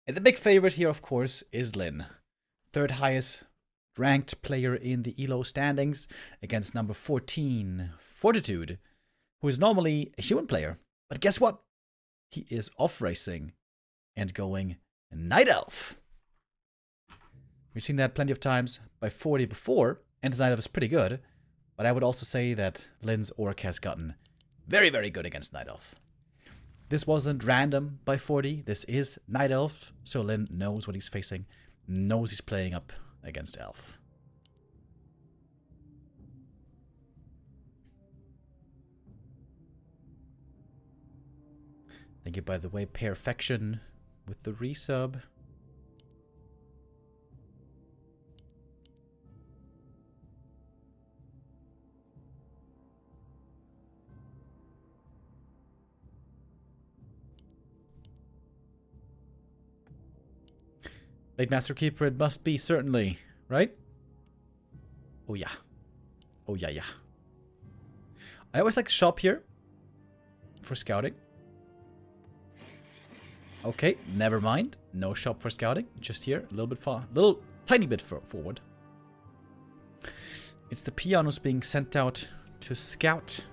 And the big favorite here, of course, is Lin. Third highest ranked player in the ELO standings against number 14, Fortitude, who is normally a human player. But guess what? He is off racing and going Night Elf. We've seen that plenty of times by 40 before, and his Night Elf is pretty good. But I would also say that Lin's Orc has gotten very, very good against Night Elf. This wasn't random by 40. This is Night Elf, so Lin knows what he's facing, knows he's playing up against Elf. Thank you, by the way, Perfection, with the resub. Late Master Keeper it must be, certainly, right? Oh yeah. Oh yeah, yeah. I always like to shop here for scouting. Okay, never mind. No shop for scouting. Just here, a little bit far, little tiny bit forward. It's the peon who's being sent out to scout,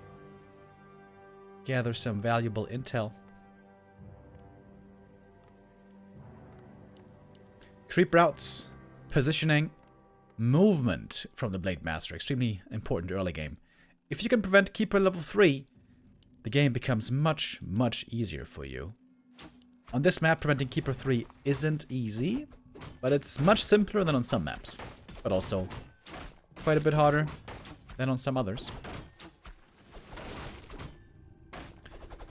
gather some valuable intel. Creep routes, positioning, movement from the Blade Master. Extremely important early game. If you can prevent Keeper level 3, the game becomes much, much easier for you. On this map, preventing Keeper 3 isn't easy, but it's much simpler than on some maps. But also quite a bit harder than on some others.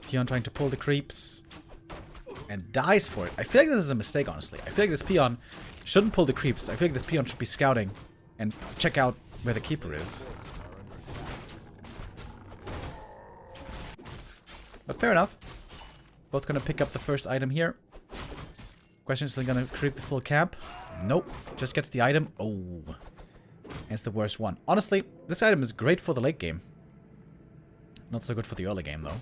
Peon trying to pull the creeps. And dies for it. I feel like this is a mistake, honestly. I feel like this peon shouldn't pull the creeps. I feel like this peon should be scouting and check out where the keeper is. But fair enough. Both gonna pick up the first item here. Question is, gonna creep the full camp? Nope. Just gets the item. Oh. And it's the worst one. Honestly, this item is great for the late game. Not so good for the early game, though.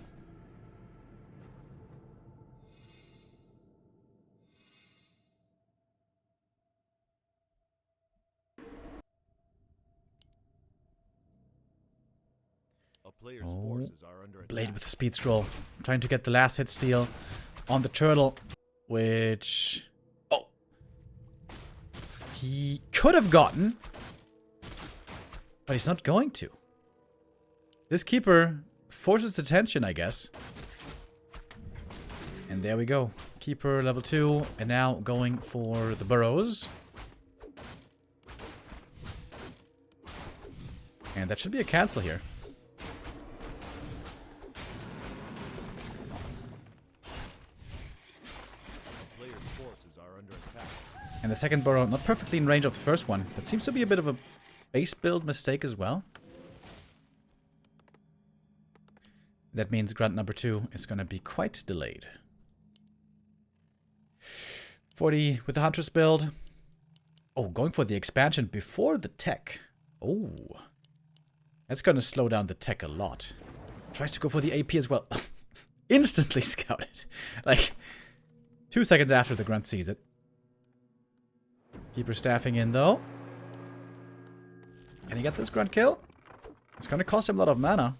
Oh, Blade with the speed scroll. Trying to get the last hit steal on the turtle, which... Oh! He could have gotten, but he's not going to. This keeper forces attention, I guess. And there we go. Keeper level 2, and now going for the burrows. And that should be a cancel here. And the second burrow, not perfectly in range of the first one. That seems to be a bit of a base build mistake as well. That means grunt number 2 is going to be quite delayed. 40 with the Huntress build. Oh, going for the expansion before the tech. Oh. That's going to slow down the tech a lot. Tries to go for the AP as well. Instantly scouted. Like, 2 seconds after the grunt sees it. Keeper staffing in, though. Can he get this grunt kill? It's going to cost him a lot of mana.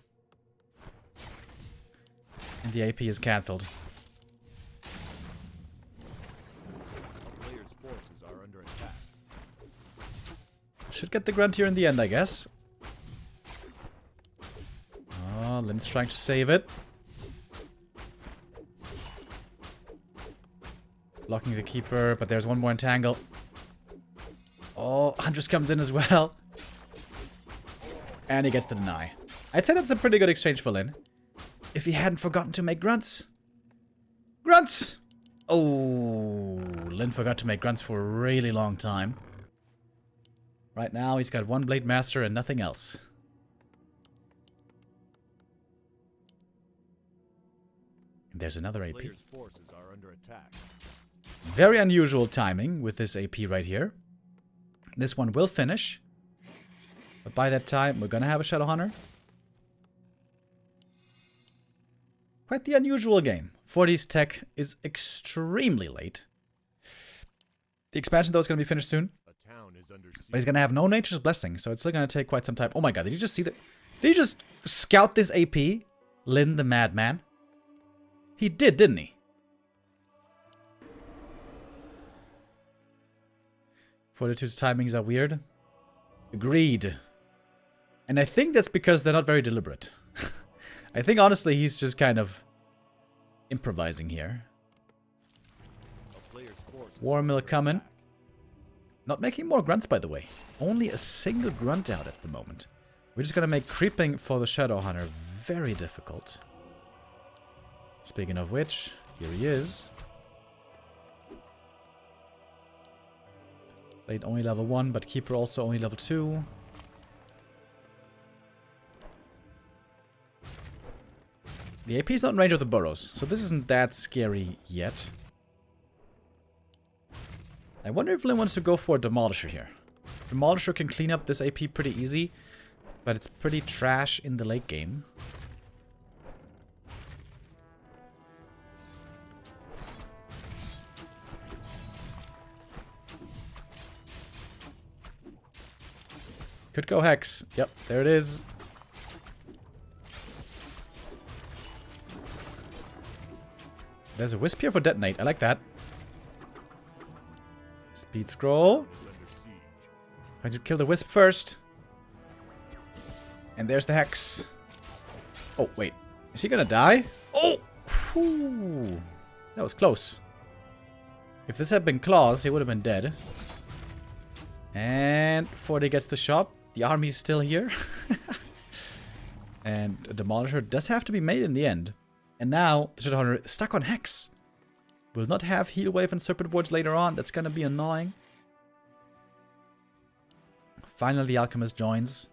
And the AP is cancelled. Player's forces are under attack. Should get the grunt here in the end, I guess. Oh, Lin's trying to save it. Blocking the keeper, but there's one more entangle. Oh, Huntress comes in as well. And he gets the deny. I'd say that's a pretty good exchange for Lin. If he hadn't forgotten to make grunts. Grunts! Oh, Lin forgot to make grunts for a really long time. Right now, he's got one Blade Master and nothing else. And there's another AP. Player's forces are under attack. Very unusual timing with this AP right here. This one will finish. But by that time, we're going to have a Shadow Hunter. Quite the unusual game. 40's tech is extremely late. The expansion, though, is going to be finished soon. A town is under siege. But he's going to have no Nature's Blessing, so it's still going to take quite some time. Oh my god, did you just see that? Did he just scout this AP? Lin the Madman? He did, didn't he? Fortitude's timings are weird. Agreed. And I think that's because they're not very deliberate. I think, honestly, he's just kind of improvising here. War Mill coming. Not making more grunts, by the way. Only a single grunt out at the moment. We're just going to make creeping for the Shadow Hunter very difficult. Speaking of which, here he is. Blade only level 1, but Keeper also only level 2. The AP is not in range of the burrows, so this isn't that scary yet. I wonder if Lin wants to go for a Demolisher here. Demolisher can clean up this AP pretty easy, but it's pretty trash in the late game. Could go Hex. Yep, there it is. There's a Wisp here for Detonate. I like that. Speed Scroll. Going to kill the Wisp first. And there's the Hex. Oh, wait. Is he gonna die? Oh! Whew. That was close. If this had been Claws, he would have been dead. And before he gets the shop, the army's still here. And a Demolisher does have to be made in the end. And now, the Shadowhunter is stuck on Hex. Will not have Heal Wave and Serpent Wards later on. That's gonna be annoying. Finally, the Alchemist joins.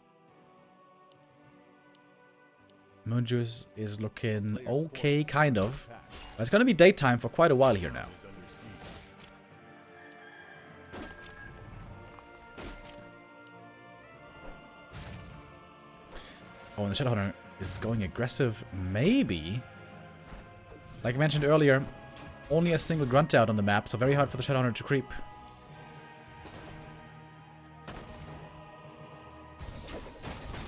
Moonjuice is looking okay, kind of. But it's gonna be daytime for quite a while here now. Oh, and the Shadowhunter is going aggressive, maybe. Like I mentioned earlier, only a single grunt out on the map, so very hard for the Shadowhunter to creep.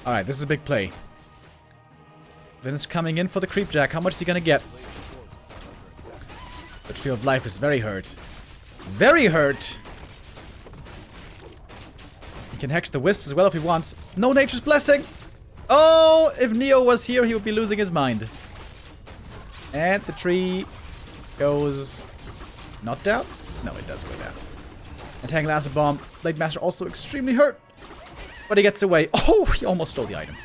Alright, this is a big play. Then it's coming in for the creep jack. How much is he gonna get? The Tree of Life is very hurt. Very hurt! He can hex the Wisps as well if he wants. No Nature's Blessing! Oh, if Neo was here, he would be losing his mind. And the tree goes not down? No, it does go down. Entangle Acid Bomb. Blade Master also extremely hurt. But he gets away. Oh, he almost stole the item.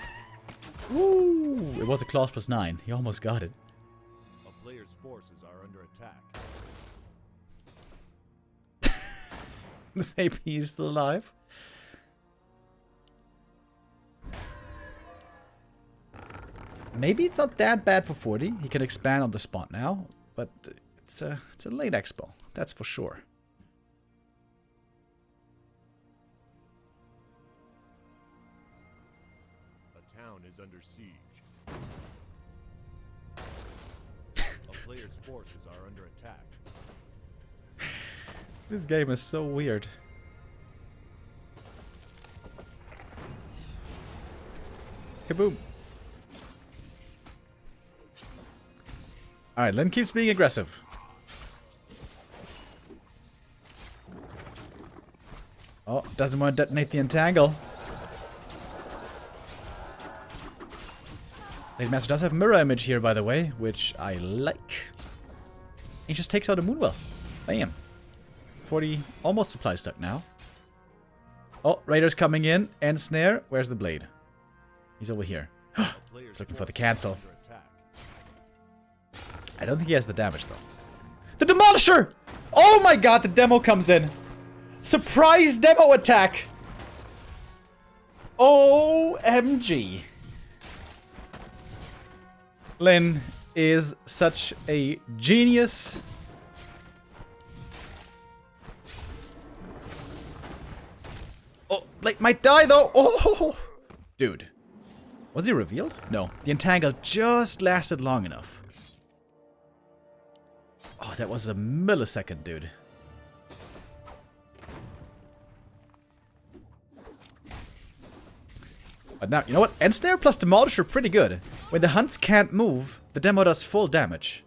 Woo! It was a Claws +9. He almost got it. A player's forces are under attack. This AP is still alive. Maybe it's not that bad for 40. He can expand on the spot now, but it's a late expo, that's for sure. A town is under siege. A player's forces are under attack. This game is so weird. Kaboom. Alright, Lin keeps being aggressive. Oh, doesn't want to detonate the entangle. Blade Master does have mirror image here, by the way, which I like. He just takes out a Moonwell. Bam. 40, almost supply stuck now. Oh, Raider's coming in, and Snare. Where's the Blade? He's over here. He's looking for the cancel. I don't think he has the damage, though. The Demolisher! Oh my god, the demo comes in. Surprise demo attack! OMG. Lin is such a genius. Oh, Blade might die, though. Oh! Dude. Was he revealed? No. The entangle just lasted long enough. Oh, that was a millisecond, dude. But now, you know what? Ensnare plus Demolish are pretty good. When the hunts can't move, the demo does full damage.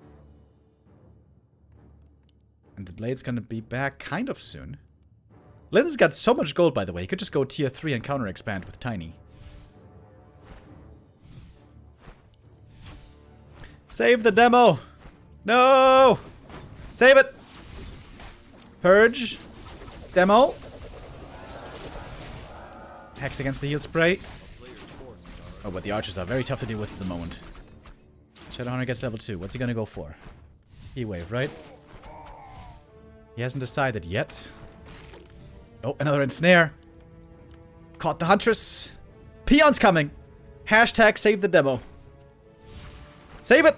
And the blade's gonna be back kind of soon. Lynn's got so much gold, by the way. He could just go tier 3 and counter expand with Tiny. Save the demo! No! Save it! Purge. Demo. Hex against the heal spray. Oh, but the archers are very tough to deal with at the moment. Shadowhunter gets level 2. What's he gonna go for? E-wave, right? He hasn't decided yet. Oh, another ensnare. Caught the huntress. Peon's coming. Hashtag save the demo. Save it!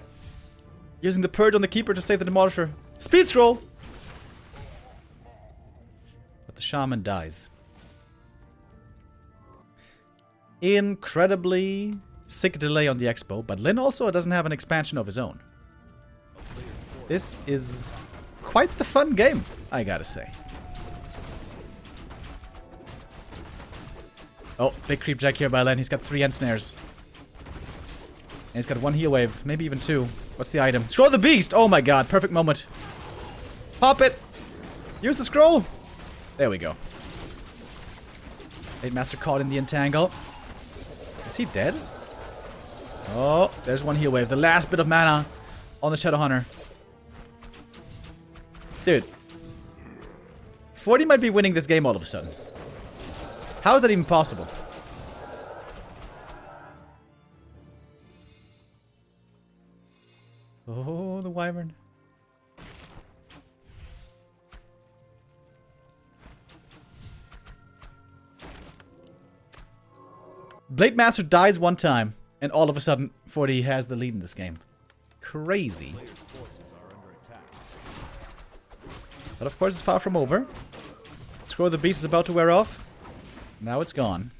Using the purge on the keeper to save the demolisher. Speed scroll! But the shaman dies. Incredibly sick delay on the expo, but Lyn also doesn't have an expansion of his own. This is quite the fun game, I gotta say. Oh, big creep jack here by Lyn. He's got 3 ensnares. And he's got 1 heal wave, maybe even 2. What's the item? Scroll the beast! Oh my god, perfect moment. Pop it! Use the scroll! There we go. Blade Master caught in the entangle. Is he dead? Oh, there's 1 heal wave. The last bit of mana on the Shadowhunter. Dude. 40 might be winning this game all of a sudden. How is that even possible? Oh, the wyvern. Blade Master dies 1 time, and all of a sudden, 40 has the lead in this game. Crazy. But of course, it's far from over. Scroll of the Beast is about to wear off. Now it's gone.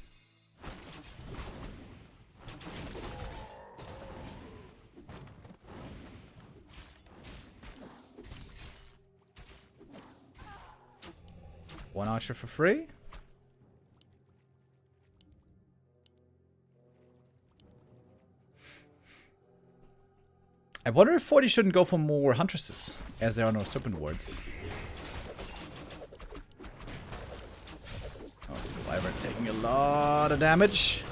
One archer for free. I wonder if 40 shouldn't go for more huntresses, as there are no serpent wards. Oh, the wyvern taking a lot of damage.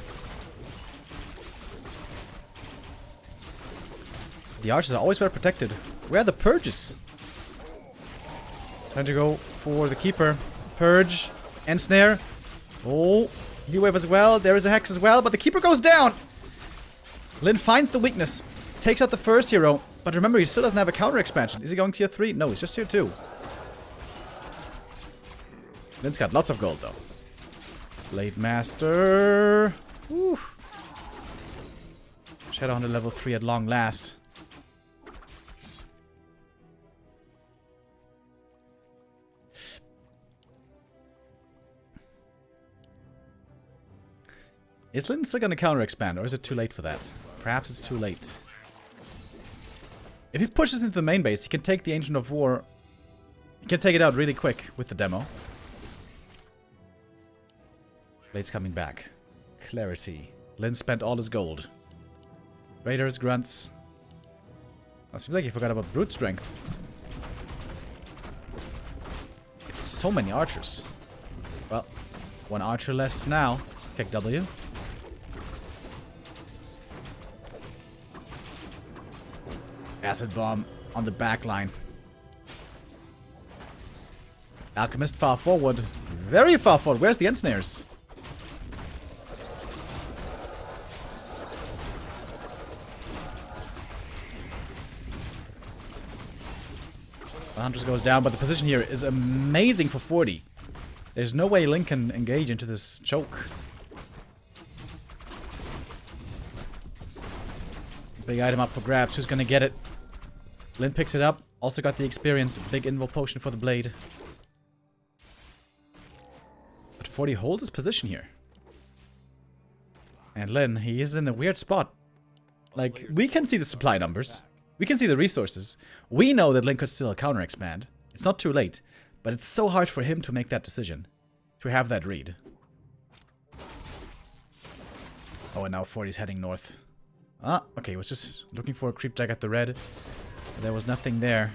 The archers are always well protected. Where are the purges? Time to go for the keeper. Purge. Ensnare. Oh, heal wave as well. There is a hex as well, but the keeper goes down. Lyn finds the weakness. Takes out the first hero. But remember, he still doesn't have a counter expansion. Is he going tier 3? No, he's just tier 2. Lyn's got lots of gold, though. Blade Master. Woo. Shadowhunter level 3 at long last. Is Lyn still going to counter expand, or is it too late for that? Perhaps it's too late. If he pushes into the main base, he can take the Ancient of War. He can take it out really quick with the demo. Blade's coming back. Clarity. Lyn spent all his gold. Raiders, grunts. Oh, seems like he forgot about brute strength. It's so many archers. Well, 1 archer less now. Kick W. Acid bomb on the back line. Alchemist far forward. Very far forward. Where's the ensnares? The Huntress goes down, but the position here is amazing for 40. There's no way Lyn can engage into this choke. Big item up for grabs. Who's gonna get it? Lyn picks it up. Also got the experience. Big invul potion for the blade. But 40 holds his position here. And Lyn, he is in a weird spot. Like, we can see the supply numbers. We can see the resources. We know that Lyn could still counter expand. It's not too late. But it's so hard for him to make that decision. To have that read. Oh, and now 40's heading north. Ah, okay, was just looking for a creep jack at the red. But there was nothing there.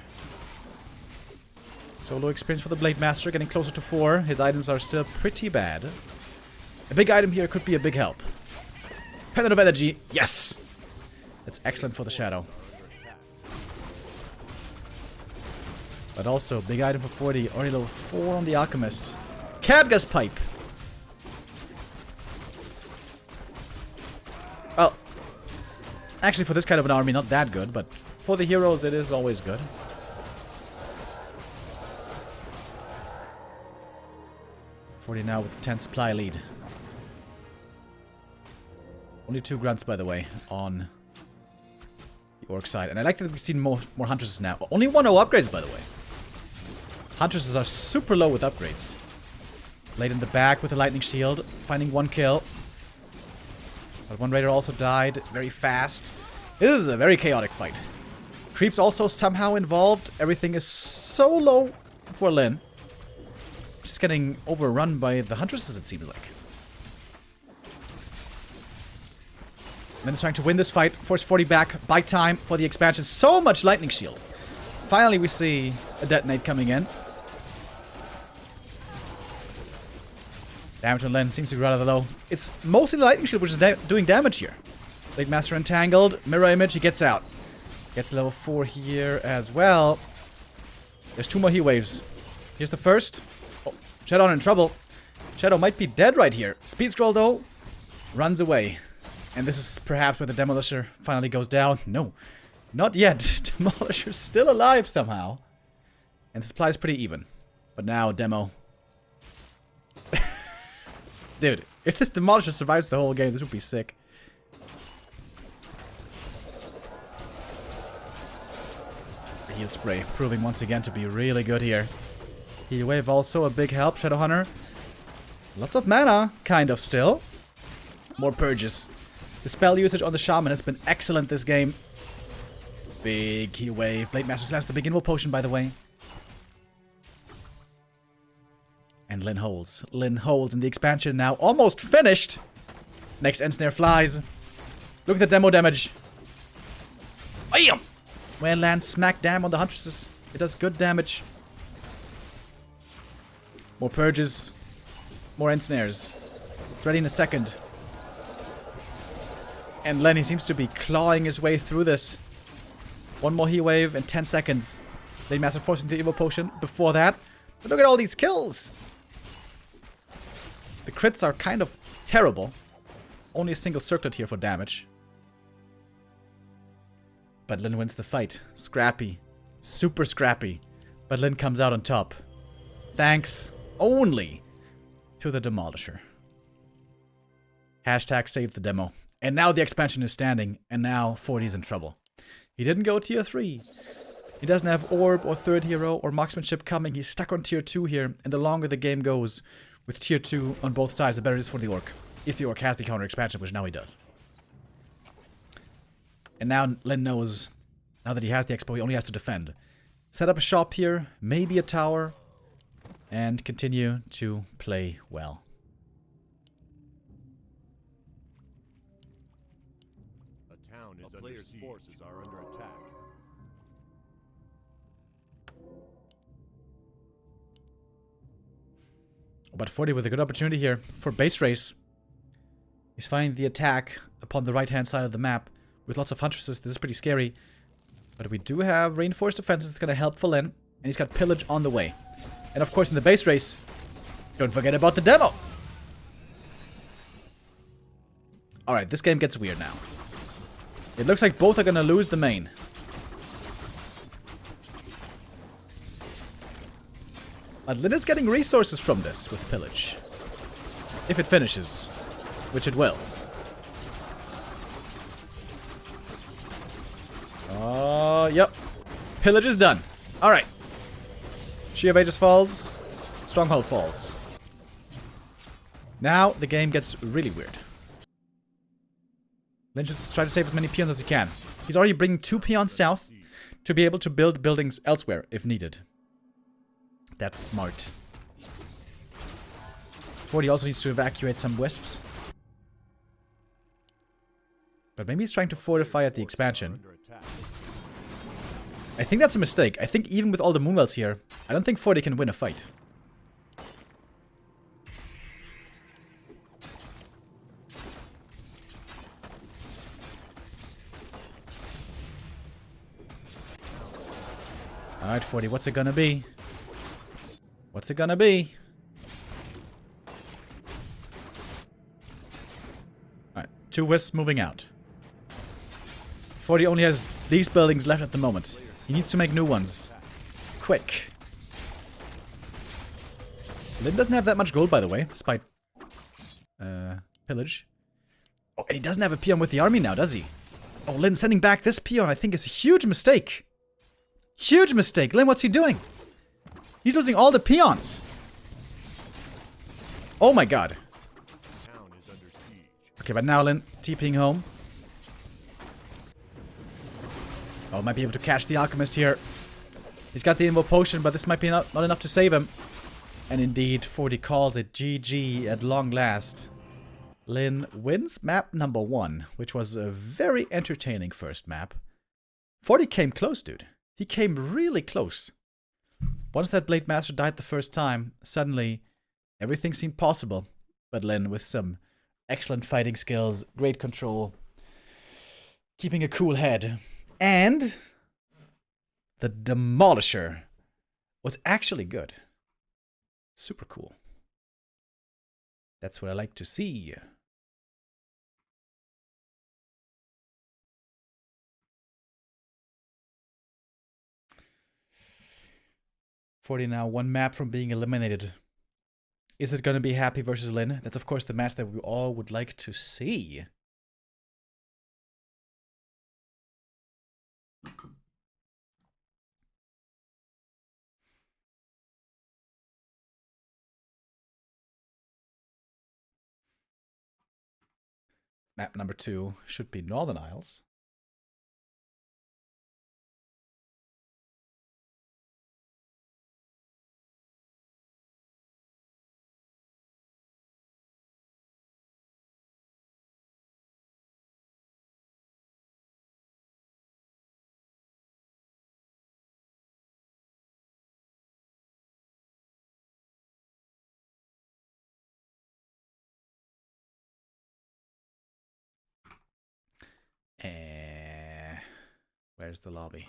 Solo experience for the Blade Master, getting closer to 4. His items are still pretty bad. A big item here could be a big help. Pendant of Energy, yes! That's excellent for the Shadow. But also, big item for 40, already level 4 on the Alchemist. Cadgas Pipe! Well, actually for this kind of an army, not that good, but for the heroes it is always good. .40 now with a 10 supply lead. Only 2 grunts, by the way, on the orc side. And I like that we've seen more Huntresses now. Only 1-0 upgrades, by the way. Huntresses are super low with upgrades. Blade in the back with a lightning shield, finding 1 kill. But 1 raider also died very fast. This is a very chaotic fight. Creeps also somehow involved. Everything is so low for Lyn. Just getting overrun by the Huntresses, it seems like. Lyn is trying to win this fight. Force 40 back. Buy time for the expansion. So much lightning shield. Finally, we see a detonate coming in. Damage on Lyn seems to be rather low. It's mostly the lightning shield which is doing damage here. Blade Master entangled. Mirror image. He gets out. Gets level 4 here as well. There's 2 more heat waves. Here's the first. Oh, Shadow in trouble. Shadow might be dead right here. Speed scroll though. Runs away. And this is perhaps where the Demolisher finally goes down. No, not yet. Demolisher's still alive somehow. And the supply is pretty even. But now, Demo. Dude, if this Demolisher survives the whole game, this would be sick. The heal spray proving once again to be really good here. Heal wave also a big help, Shadowhunter. Lots of mana, kind of still. More purges. The spell usage on the Shaman has been excellent this game. Big heal wave. Blade Master has the big invul potion, by the way. And Lyn holds. Lyn holds in the expansion now. Almost finished. Next end snare flies. Look at the demo damage. Bam! When it lands smack damn on the Huntresses, it does good damage. More purges. More end snares. It's ready in a second. And Lenny seems to be clawing his way through this. 1 more heat wave in 10 seconds. Blade Master forcing the Evo Potion before that. But look at all these kills. The crits are kind of terrible. Only a single circlet here for damage. But Lyn wins the fight. Scrappy. Super scrappy. But Lyn comes out on top. Thanks only to the Demolisher. Hashtag save the demo. And now the expansion is standing. And now 40's in trouble. He didn't go tier 3. He doesn't have Orb or Third Hero or Marksmanship coming. He's stuck on tier 2 here. And the longer the game goes with tier 2 on both sides, the better it is for the Orc. If the Orc has the counter expansion, which now he does. And now Lyn knows, now that he has the expo, he only has to defend. Set up a shop here, maybe a tower, and continue to play well. A town is under siege. Forces are under attack. But 40 with a good opportunity here for base race. He's finding the attack upon the right-hand side of the map. With lots of Huntresses, this is pretty scary. But we do have reinforced defenses that's going to help for Lyn. And he's got Pillage on the way. And of course in the base race, don't forget about the demo! Alright, this game gets weird now. It looks like both are going to lose the main. But Lyn is getting resources from this with Pillage. If it finishes. Which it will. Yep. Pillage is done. Alright. Sheer of Ages falls. Stronghold falls. Now the game gets really weird. Lyn should try to save as many peons as he can. He's already bringing 2 peons south to be able to build buildings elsewhere if needed. That's smart. 40 also needs to evacuate some wisps. But maybe he's trying to fortify at the expansion. Under attack. I think that's a mistake. I think even with all the Moonwells here, I don't think 40 can win a fight. Alright, 40, what's it gonna be? What's it gonna be? Alright, 2 Wisps moving out. 40 only has these buildings left at the moment. He needs to make new ones. Quick. Lin doesn't have that much gold, by the way, despite pillage. Oh, and he doesn't have a peon with the army now, does he? Oh, Lin sending back this peon, I think, is a huge mistake. Huge mistake. Lin, what's he doing? He's losing all the peons. Oh my god. Town is under siege. Okay, but now Lin TPing home. Oh, might be able to catch the alchemist here. He's got the invo potion, but this might be not enough to save him. And indeed, 40 calls it GG at long last. Lin wins map number 1, which was a very entertaining first map. 40 came close, dude. He came really close. Once that Blade Master died the first time, suddenly everything seemed possible. But Lin, with some excellent fighting skills, great control, keeping a cool head, and the Demolisher was actually good. Super cool. That's what I like to see. .40 now, 1 map from being eliminated. Is it going to be Happy versus Lin? That's of course the match that we all would like to see. Map number 2 should be Northern Isles. Where's the lobby?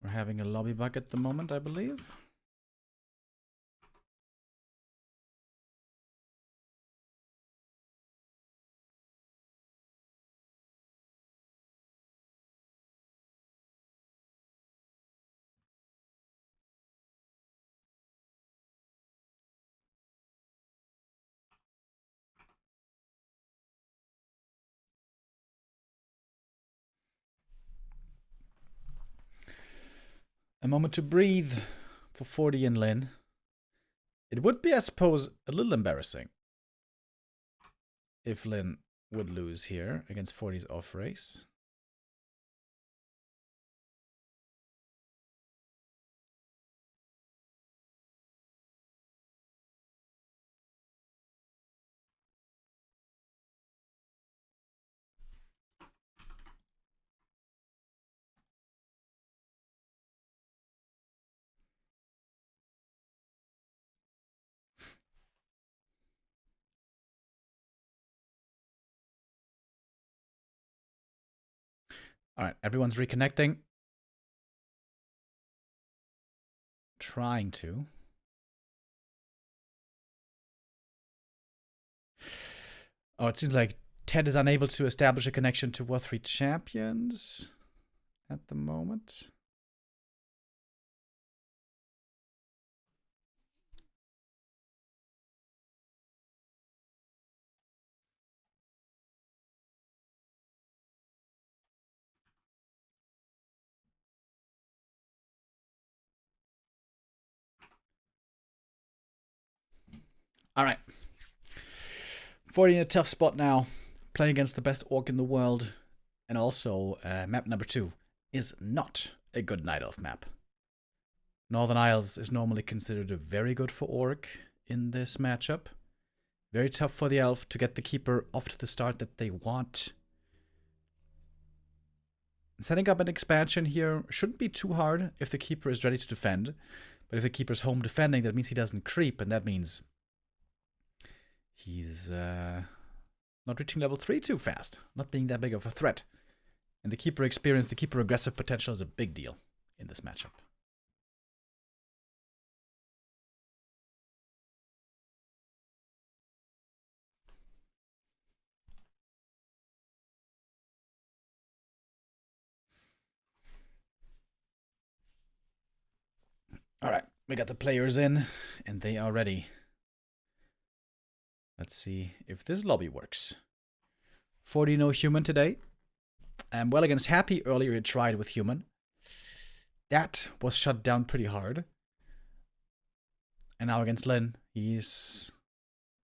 We're having a lobby bug at the moment, I believe. A moment to breathe for 40 and Lin. It would be, I suppose, a little embarrassing if Lin would lose here against 40's off race. All right, everyone's reconnecting. Trying to. Oh, it seems like TeD is unable to establish a connection to WC3 champions at the moment. All right. 40 in a tough spot now, playing against the best orc in the world, and also map number 2. is not a good Night Elf map. Northern Isles is normally considered very good for Orc in this matchup. Very tough for the Elf to get the Keeper off to the start that they want. Setting up an expansion here shouldn't be too hard if the Keeper is ready to defend. But if the Keeper's home defending, that means he doesn't creep, and that means he's not reaching level 3 too fast, not being that big of a threat. And the Keeper experience, the Keeper aggressive potential is a big deal in this matchup. Alright, we got the players in, and they are ready. Let's see if this lobby works. 40 no human today. Well, against Happy earlier he tried with human. That was shut down pretty hard. And now against Lin, he's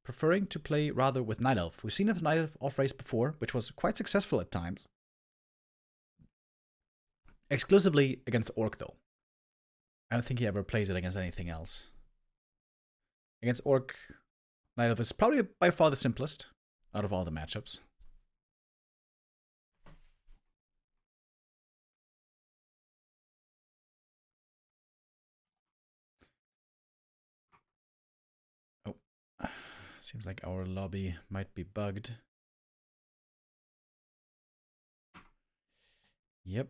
preferring to play rather with Night Elf. We've seen his Night Elf off race before, which was quite successful at times. Exclusively against Orc, though. I don't think he ever plays it against anything else. Against Orc, Night Elf is probably by far the simplest out of all the matchups. Oh, seems like our lobby might be bugged. Yep.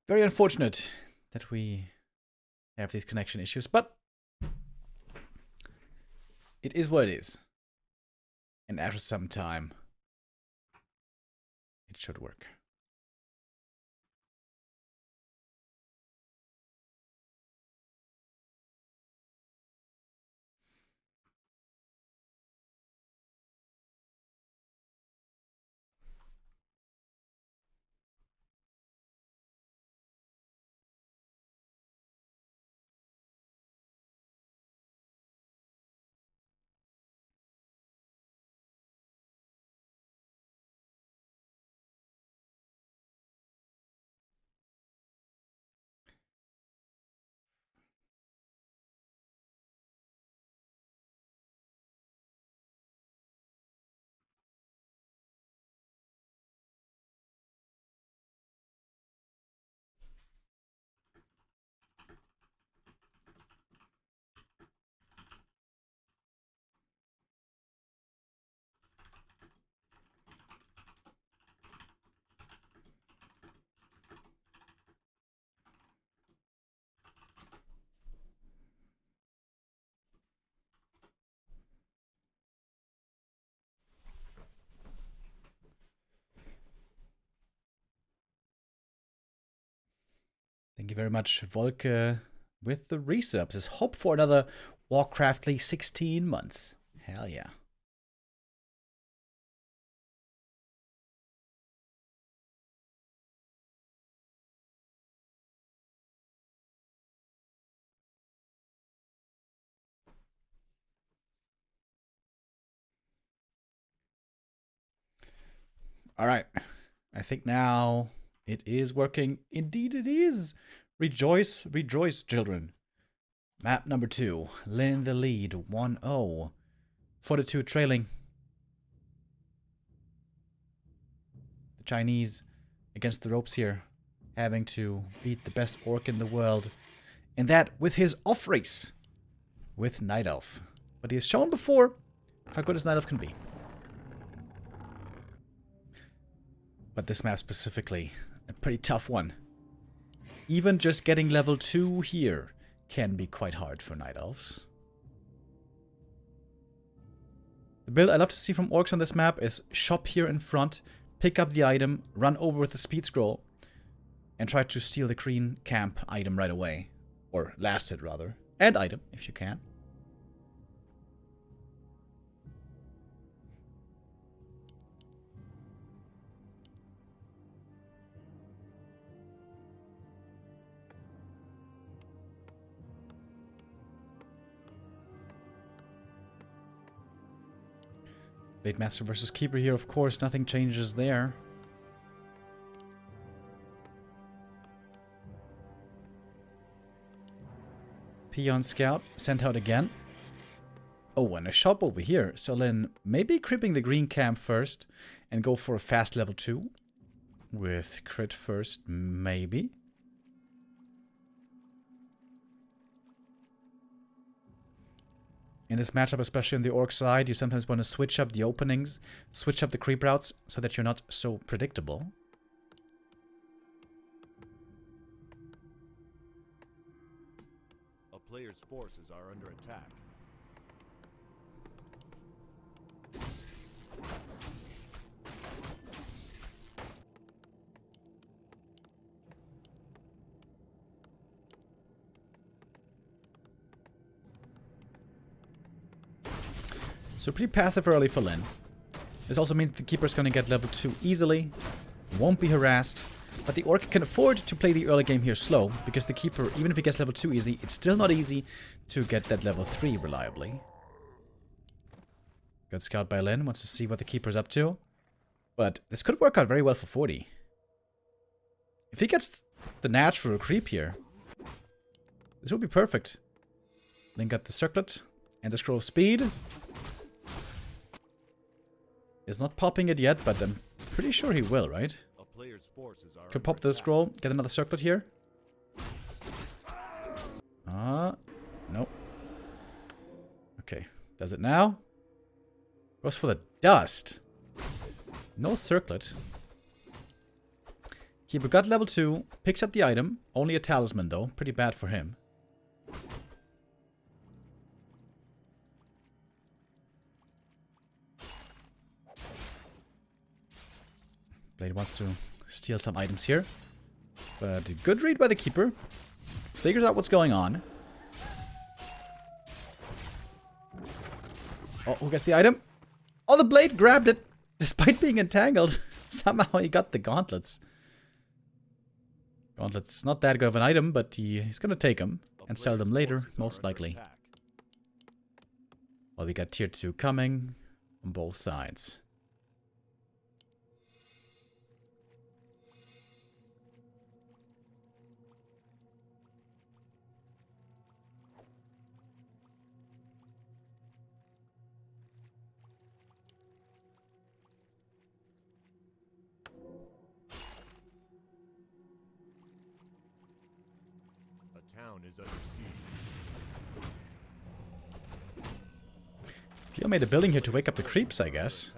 Very unfortunate that we have these connection issues, but it is what it is. And after some time, it should work. Thank you very much, Volke, with the resubs. Let's hope for another Warcraftly 16 months. Hell yeah. All right. I think now it is working. Indeed it is. Rejoice, rejoice, children. Map number 2. Lin in the lead. 1-0. Fortitude trailing. The Chinese against the ropes here. Having to beat the best orc in the world. And that with his off race. With Night Elf. But he has shown before how good his Night Elf can be. But this map specifically, a pretty tough one. Even just getting level 2 here can be quite hard for Night Elves. The build I love to see from Orcs on this map is shop here in front, pick up the item, run over with the speed scroll, and try to steal the green camp item right away. Or last hit, rather. And item, if you can. Blade Master versus Keeper here, of course. Nothing changes there. Peon Scout sent out again. Oh, and a shop over here. So then maybe creeping the green camp first and go for a fast level 2. With crit first, maybe. In this matchup, especially on the orc side, you sometimes want to switch up the openings, switch up the creep routes, so that you're not so predictable. A player's forces are under attack. So pretty passive early for Lin. This also means the Keeper's going to get level 2 easily, won't be harassed, but the Orc can afford to play the early game here slow, because the Keeper, even if he gets level 2 easy, it's still not easy to get that level 3 reliably. Good scout by Lin, wants to see what the Keeper's up to. But this could work out very well for 40. If he gets the natural creep here, this will be perfect. Lin got the circlet and the scroll of speed. Is not popping it yet, but I'm pretty sure he will, right? A player's forces are Could pop the scroll, get another circlet here. Nope. Okay, does it now? Goes for the dust. No circlet. Keeper got level 2, picks up the item. Only a talisman though, pretty bad for him. Blade wants to steal some items here. But good read by the Keeper. Figures out what's going on. Oh, who gets the item? Oh, the Blade grabbed it! Despite being entangled, somehow he got the gauntlets. Gauntlets, not that good of an item, but he's gonna take them and sell them later, most likely. Well, we got tier 2 coming on both sides. town is under siege. Pio made a building here to wake up the creeps, I guess.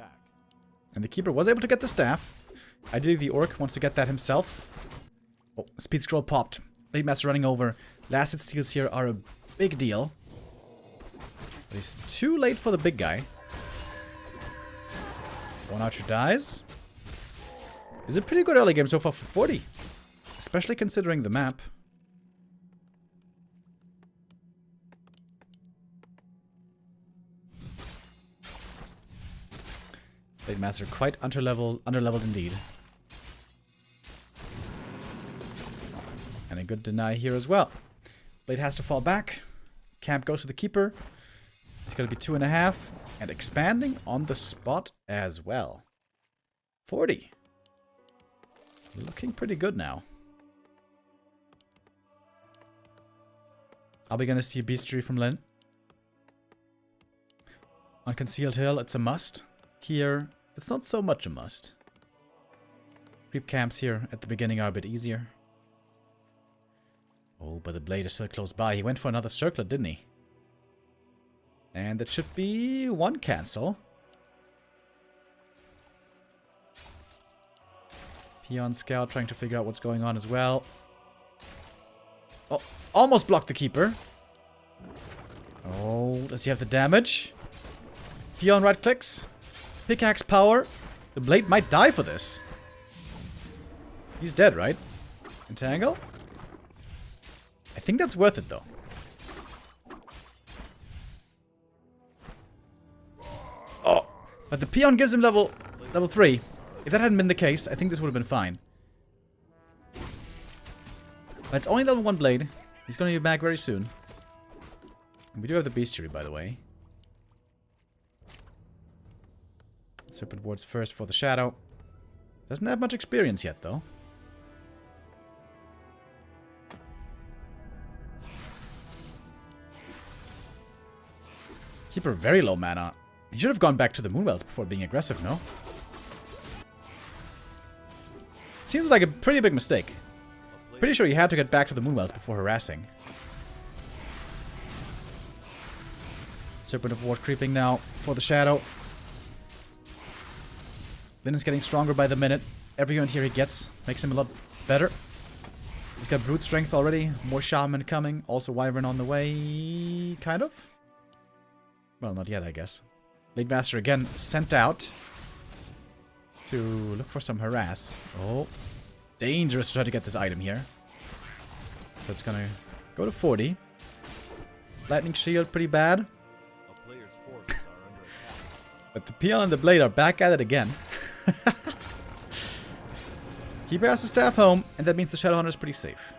And the Keeper was able to get the staff. Ideally, the Orc wants to get that himself. Oh, Speed Scroll popped. Blade Master running over. Last hit steals here are a big deal. But he's too late for the big guy. One archer dies. It's a pretty good early game so far for 40. Especially considering the map. Blade Master quite underleveled indeed. And a good deny here as well. Blade has to fall back. Camp goes to the Keeper. It's going to be 2.5. And expanding on the spot as well. 40. Looking pretty good now. Are we going to see a Beastry from Lin? On Concealed Hill, it's a must. Here, it's not so much a must. Creep camps here at the beginning are a bit easier. Oh, but the Blade is still close by. He went for another circlet, didn't he? And that should be one cancel. Peon Scout trying to figure out what's going on as well. Oh, almost blocked the Keeper. Oh, does he have the damage? Peon right clicks. Pickaxe power. The Blade might die for this. He's dead, right? Entangle? I think that's worth it, though. Oh, but the Peon gives him level 3. If that hadn't been the case, I think this would have been fine. But it's only level 1 Blade. He's going to be back very soon. And we do have the Bestiary, by the way. Serpent Wards first for the Shadow. Doesn't have much experience yet, though. Keeper very low mana. He should have gone back to the Moonwells before being aggressive, no? Seems like a pretty big mistake. Pretty sure he had to get back to the Moonwells before harassing. Serpent of War creeping now for the Shadow. Lyn is getting stronger by the minute. Every unit here he gets makes him a lot better. He's got brute strength already. More shaman coming. Also wyvern on the way. Kind of. Well, not yet, I guess. Blade Master again sent out to look for some harass. Oh, dangerous to try to get this item here. So it's gonna go to 40. Lightning Shield pretty bad. But the Peon and the Blade are back at it again. Keeper has to staff home, and that means the Shadowhunter is pretty safe.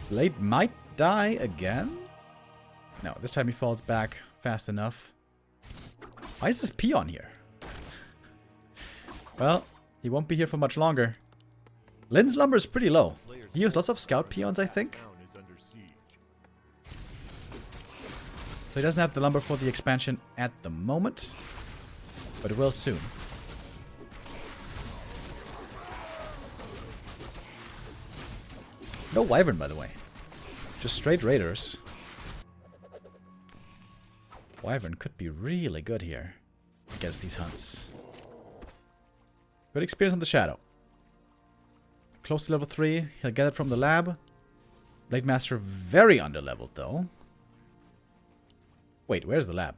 Blade might die again? No, this time he falls back fast enough. Why is this Peon here? Well, he won't be here for much longer. Lyn's lumber is pretty low. He used lots of scout peons, I think. So he doesn't have the lumber for the expansion at the moment. But it will soon. No wyvern, by the way. Just straight raiders. Wyvern could be really good here against these hunts. Good experience on the Shadow. Close to level 3. He'll get it from the lab. Blade Master very underleveled though. Wait, where's the lab?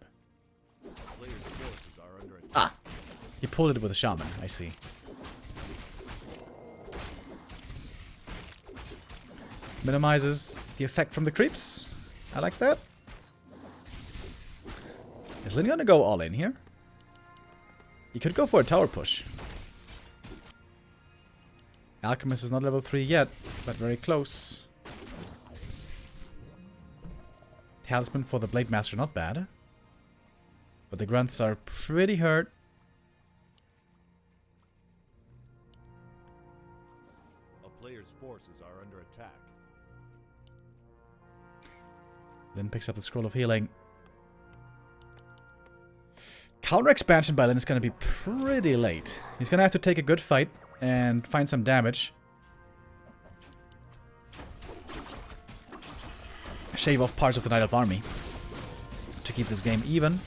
Ah! He pulled it with a shaman, I see. Minimizes the effect from the creeps. I like that. Is Lyn gonna go all in here? He could go for a tower push. Alchemist is not level 3 yet, but very close. Talisman for the Blade Master, not bad. But the grunts are pretty hurt. A player's forces are under attack. Lyn picks up the Scroll of Healing. Counter expansion by Lyn is going to be pretty late. He's going to have to take a good fight and find some damage. Shave off parts of the Night Elf army to keep this game even.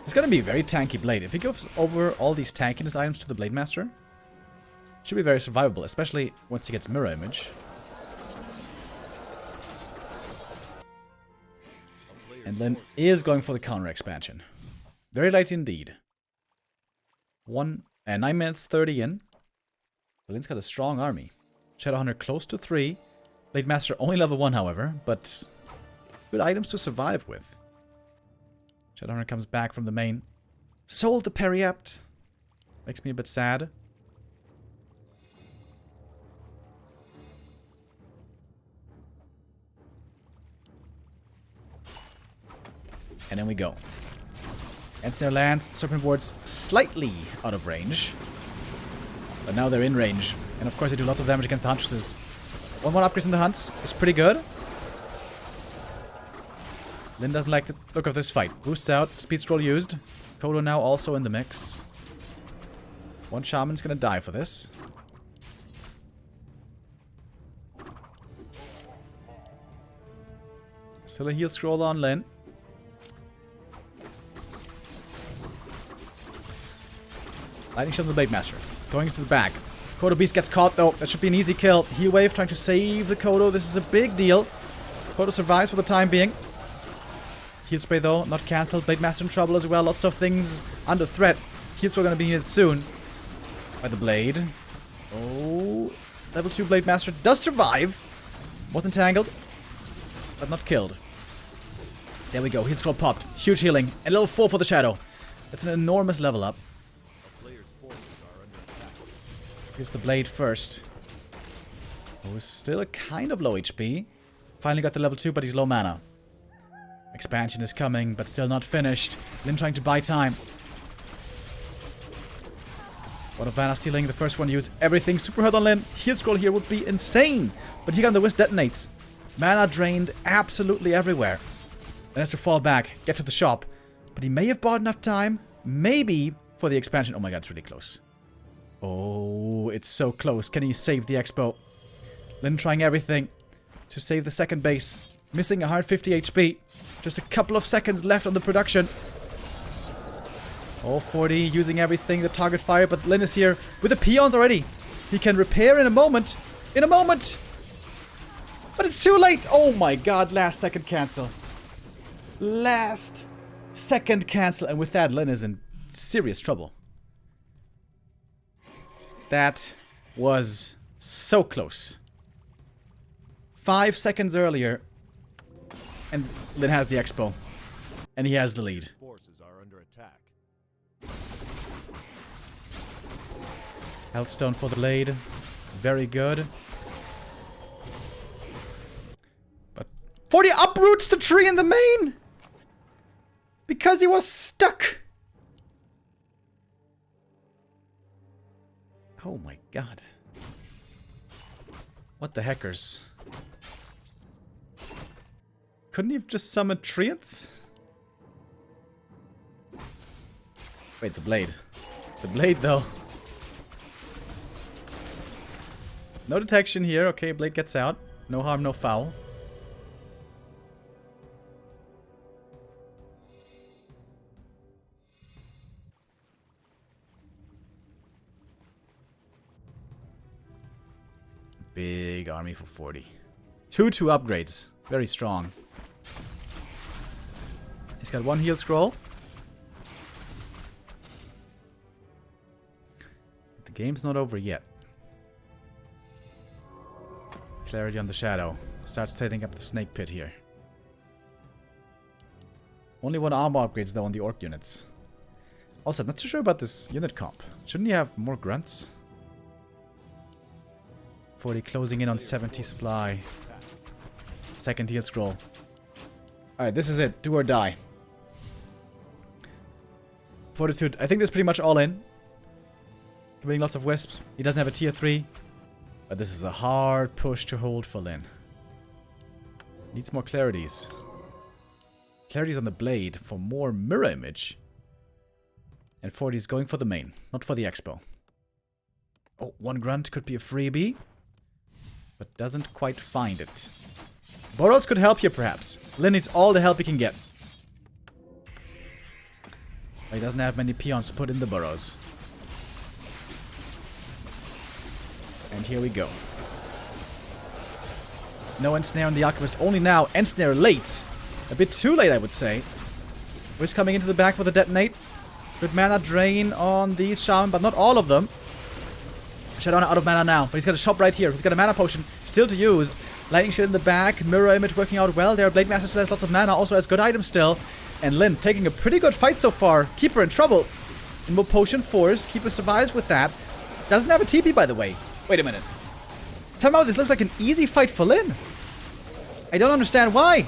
It's going to be a very tanky Blade. If he gives over all these tankiness items to the Blade Master, should be very survivable, especially once he gets Mirror Image. And Lyn is going for the counter expansion. Very late indeed. 9 minutes 30 in. Lyn's got a strong army. Shadowhunter close to 3. Blade Master only level 1, however, but good items to survive with. Shadowhunter comes back from the main. Sold the Periapt. Makes me a bit sad. And then we go. Ensnare lands, Serpent Wards slightly out of range. But now they're in range. And of course they do lots of damage against the Huntresses. 1-1 upgrades in the Hunts is pretty good. Lyn doesn't like the look of this fight. Boosts out, speed scroll used. Kodo now also in the mix. One Shaman's gonna die for this. Still a heal scroll on Lyn. Lightning Shield on the Blade Master. Going into the back. Kodo Beast gets caught though. That should be an easy kill. Heal Wave trying to save the Kodo. This is a big deal. Kodo survives for the time being. Heal Spray though, not cancelled. Blade Master in trouble as well. Lots of things under threat. Heal Spray gonna be needed soon. By the Blade. Oh. Level 2 Blade Master does survive. Was entangled. But not killed. There we go. Heal Scroll popped. Huge healing. And level 4 for the Shadow. That's an enormous level up. Here's the blade first. Oh, still kind of low HP. Finally got the level 2, but he's low mana. Expansion is coming, but still not finished. Lin trying to buy time. What of mana stealing, the first one to use everything. Super hurt on Lin. Heal scroll here would be insane. But here the wisp detonates. Mana drained absolutely everywhere. Then has to fall back, get to the shop. But he may have bought enough time, maybe, for the expansion. Oh my god, it's really close. Oh, it's so close. Can he save the expo? Lin trying everything to save the second base. Missing 150 HP. Just a couple of seconds left on the production. Oh, 40 using everything, the target fire, but Lin is here with the peons already. He can repair in a moment. In a moment! But it's too late! Oh my god, last second cancel. Last second cancel, and with that, Lin is in serious trouble. That was so close. 5 seconds earlier, and Lin has the expo. And he has the lead. Forces are under attack. Healthstone for the blade. Very good. But 40 uproots the tree in the main! Because he was stuck! Oh my god. What the heckers? Couldn't he have just summoned treants? Wait, the blade. The blade, though. No detection here. Okay, blade gets out. No harm, no foul. Big army for 40. 2 upgrades. Very strong. He's got 1 heal scroll. The game's not over yet. Clarity on the shadow. Start setting up the snake pit here. Only 1 armor upgrades though on the orc units. Also, I'm not too sure about this unit comp. Shouldn't you have more grunts? 40 closing in on 70 supply. Second heal scroll. Alright, this is it. Do or die. Fortitude. I think this is pretty much all in. Committing lots of wisps. He doesn't have a tier 3. But this is a hard push to hold for Lin. Needs more clarities. Clarities on the blade for more mirror image. And 40 is going for the main, not for the expo. Oh, 1 grunt could be a freebie. But doesn't quite find it. Burrows could help here, perhaps. Lin needs all the help he can get. He doesn't have many peons to put in the burrows. And here we go. No ensnare on the alchemist. Only now. Ensnare late. A bit too late, I would say. Wiz coming into the back for the detonate. Good mana drain on these shaman, but not all of them. Shadowrunner out of mana now, but he's got a shop right here. He's got a mana potion still to use. Lightning shield in the back. Mirror image working out well there. Blade Master still has lots of mana. Also has good items still. And Lin taking a pretty good fight so far. Keeper in trouble. Invo potion forced. Keeper survives with that. Doesn't have a TP, by the way. Wait a minute. Somehow this looks like an easy fight for Lin. I don't understand why.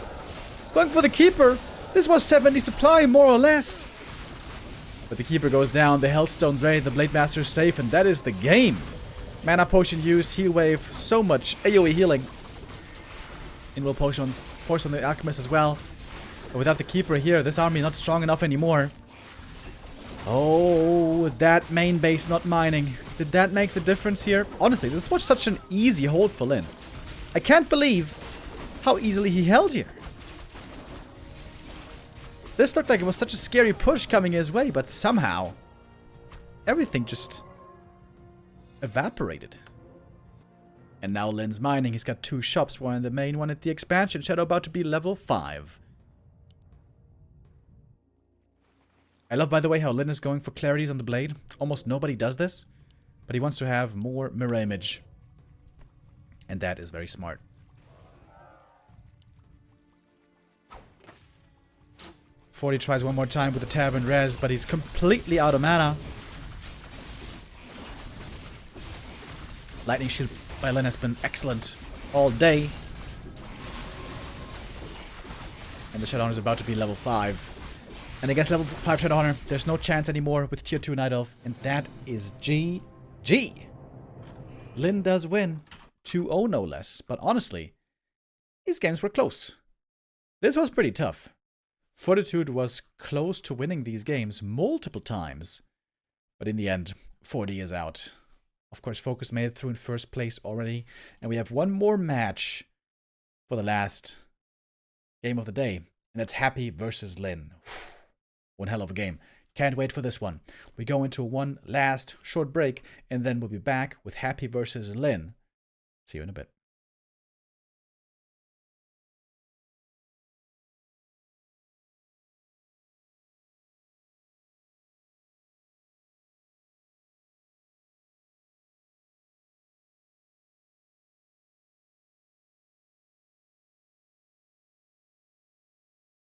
Going for the Keeper. This was 70 supply, more or less. But the Keeper goes down. The Healthstone's ready. The Blade Master is safe. And that is the game. Mana potion used. Heal wave. So much AoE healing. Invo potion force on the Alchemist as well. But without the Keeper here, this army not strong enough anymore. Oh, that main base not mining. Did that make the difference here? Honestly, this was such an easy hold for Lin. I can't believe how easily he held here. This looked like it was such a scary push coming his way, but somehow everything just evaporated. And now Lin's mining. He's got 2 shops, one in the main, one at the expansion. Shadow about to be level 5. I love, by the way, how Lin is going for clarities on the blade. Almost nobody does this, but he wants to have more mirror image. And that is very smart. Forty tries one more time with the tab and res, but he's completely out of mana. Lightning Shield by Lin has been excellent all day. And the Shadowhunter is about to be level 5. And against level 5 Shadowhunter, there's no chance anymore with tier 2 Night Elf. And that is GG. Lin does win. 2-0 no less. But honestly, these games were close. This was pretty tough. Fortitude was close to winning these games multiple times. But in the end, 40 is out. Of course, Focus made it through in first place already. And we have one more match for the last game of the day. And that's Happy versus Lin. One hell of a game. Can't wait for this one. We go into one last short break, and then we'll be back with Happy versus Lin. See you in a bit.